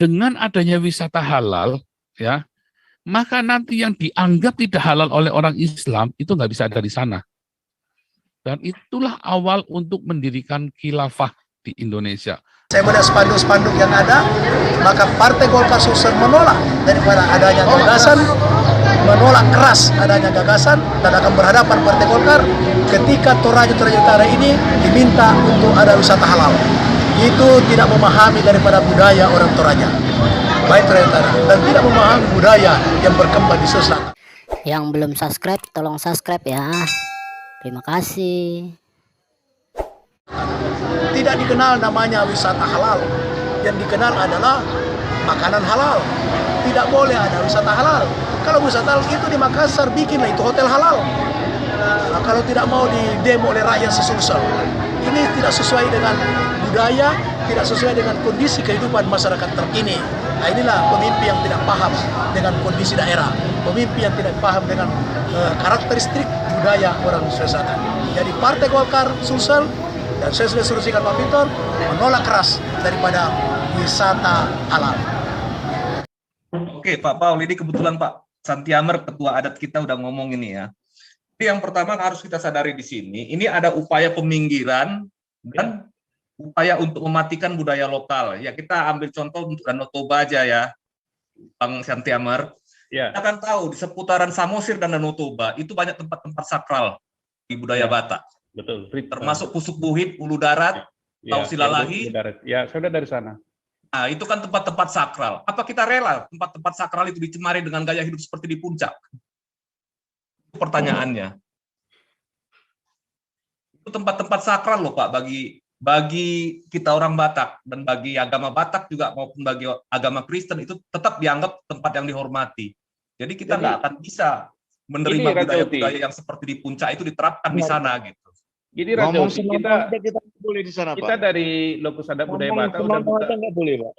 dengan adanya wisata halal, ya, maka nanti yang dianggap tidak halal oleh orang Islam itu nggak bisa ada di sana. Dan itulah awal untuk mendirikan khilafah di Indonesia. Saya melihat spanduk-spanduk yang ada, maka Partai Golkar Sulsel menolak daripada adanya gagasan, menolak keras adanya gagasan, dan akan berhadapan Partai Golkar ketika Toraja Utara ini diminta untuk ada wisata halal. Itu tidak memahami daripada budaya orang Toraja, baik Toraja Utara, dan tidak memahami budaya yang berkembang di Sulsel. Yang belum subscribe, tolong subscribe ya. Terima kasih. Tidak dikenal namanya wisata halal, yang dikenal adalah makanan halal. Tidak boleh ada wisata halal. Kalau wisata halal itu di Makassar, bikinlah itu hotel halal. Nah, kalau tidak mau didemo oleh rakyat Sulsel, ini tidak sesuai dengan budaya, tidak sesuai dengan kondisi kehidupan masyarakat terkini. Nah, inilah pemimpin yang tidak paham dengan kondisi daerah, pemimpin yang tidak paham dengan karakteristik budaya orang Sulawesi Selatan. Jadi Partai Golkar Sulsel, dan saya sudah instruksikan Pak Victor, menolak keras daripada wisata halal. Oke Pak Paul, ini kebetulan Pak Santiamer, ketua adat kita udah ngomong ini ya. Jadi yang pertama harus kita sadari di sini, ini ada upaya peminggiran dan upaya untuk mematikan budaya lokal. Ya kita ambil contoh untuk Danau Toba aja ya, Bang Santiamer. Ya. Kita kan tahu di seputaran Samosir dan Danau Toba itu banyak tempat-tempat sakral di budaya Batak. Betul. Termasuk Pusuk Buhit, Ulu Darat, Tau Silalahi. Ya, saya udah dari sana. Nah, itu kan tempat-tempat sakral. Apa kita rela tempat-tempat sakral itu dicemari dengan gaya hidup seperti di puncak? Itu pertanyaannya. Itu tempat-tempat sakral loh Pak, bagi kita orang Batak, dan bagi agama Batak juga maupun bagi agama Kristen itu tetap dianggap tempat yang dihormati. Jadi kita nggak akan bisa menerima budaya-budaya yang seperti di puncak itu diterapkan di sana gitu. Jadi kita boleh di sana, kita Pak. Dari Lokus Adat Budaya Batak udah buka. Nggak boleh, Pak.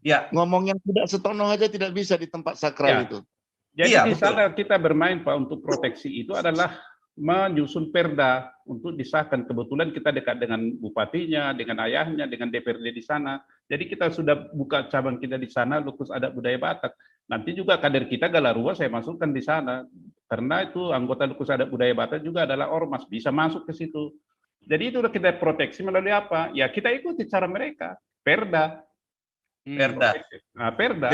Ya. Ngomong yang tidak setonoh aja tidak bisa di tempat sakral itu. Jadi di sana kita bermain Pak untuk proteksi itu adalah menyusun perda untuk disahkan. Kebetulan kita dekat dengan bupatinya, dengan ayahnya, dengan DPRD di sana. Jadi kita sudah buka cabang kita di sana, Lokus Adat Budaya Batak. Nanti juga kader kita Galarua saya masukkan di sana. Karena itu anggota Lokus Adat Budaya Batak juga adalah ormas, bisa masuk ke situ. Jadi itu udah kita proteksi melalui apa? Ya kita ikuti cara mereka, perda. Perda. Nah, perda.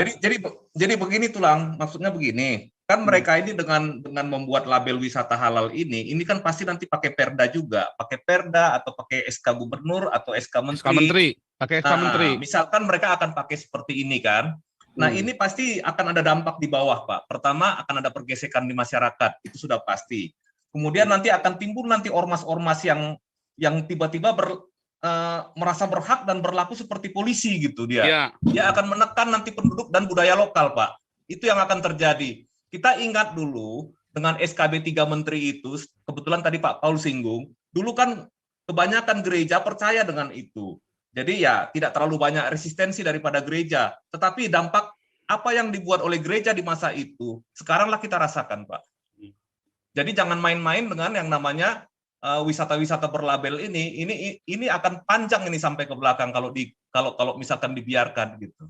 Jadi begini Tulang, maksudnya begini. Kan mereka ini dengan membuat label wisata halal ini kan pasti nanti pakai perda juga, pakai perda atau pakai SK gubernur atau SK menteri. Pakai SK menteri. Misalkan mereka akan pakai seperti ini kan. Nah, ini pasti akan ada dampak di bawah, Pak. Pertama, akan ada pergesekan di masyarakat, itu sudah pasti. Kemudian nanti akan timbul nanti ormas-ormas yang tiba-tiba merasa berhak dan berlaku seperti polisi gitu dia. Dia akan menekan nanti penduduk dan budaya lokal, Pak. Itu yang akan terjadi. Kita ingat dulu dengan SKB 3 Menteri itu, kebetulan tadi Pak Paul singgung, dulu kan kebanyakan gereja percaya dengan itu. Jadi ya tidak terlalu banyak resistensi daripada gereja, tetapi dampak apa yang dibuat oleh gereja di masa itu, sekaranglah kita rasakan, Pak. Jadi jangan main-main dengan yang namanya wisata-wisata berlabel ini akan panjang ini sampai ke belakang kalau misalkan dibiarkan gitu.